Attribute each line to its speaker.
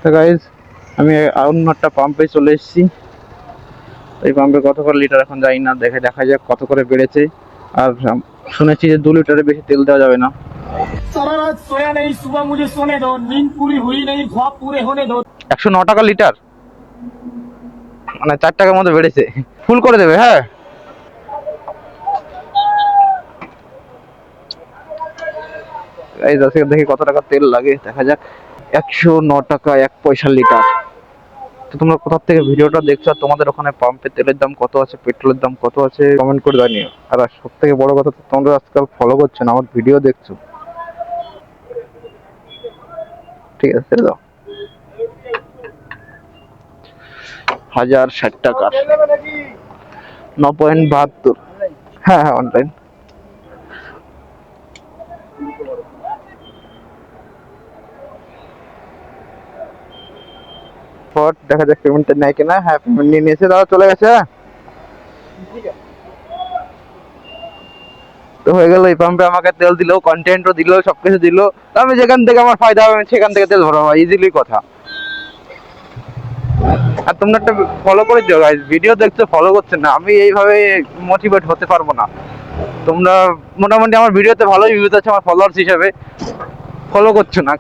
Speaker 1: তো গাইজ আমি অন্য একটা পাম্পে চলে এসেছি। এই পাম্পে কত করে লিটার এখন জানি না, দেখা যাক কত করে বেড়েছে। আর শুনেছি যে 2 লিটারের বেশি তেল দেওয়া যাবে না। 109 টাকা লিটার, মানে 4 টাকার মতো বেড়েছে। ফুল করে দেবে? হ্যাঁ, এই দেখি কত টাকা তেল লাগে, দেখা যাক। 109 টাকা 1 পয়সা লিটার। তো তোমরা কোথা থেকে ভিডিওটা দেখছো, তোমাদের ওখানে পাম্পে তেলের দাম কত আছে, পেট্রোলের দাম কত আছে, কমেন্ট করে জানিও। আর সব থেকে বড় কথা, তোমরা আজকাল ফলো করছো না, আমার ভিডিও দেখছো। ঠিক আছে, দাও 1060 টাকা, 9.72। হ্যাঁ হ্যাঁ, অনলাইন। দেখা যাক পেমেন্টটা নেয় কিনা। হ্যাঁ, পেমেন্ট নিয়ে নিয়েছে, দাদা চলে গেছে। তো হয়ে গেল, এই পাম্পে আমাকে তেল দিলো, কন্টেন্টও দিলো, সবকিছু দিলো। তো আমি যেখান থেকে আমার ফায়দা হবে সেখান থেকে তেল ভরা হয়, ইজিলি কথা। আর তোমরা একটা ফলো করে দিও গাইস, ভিডিও দেখছো ফলো করছে না, আমি এইভাবে মোটিভেট হতে পারবো না। তোমরা মোটামুটি আমার ভিডিওতে ভালোই ভিউজ আছে আমার ফলোয়ার্স হিসেবে, ফলো করছো না।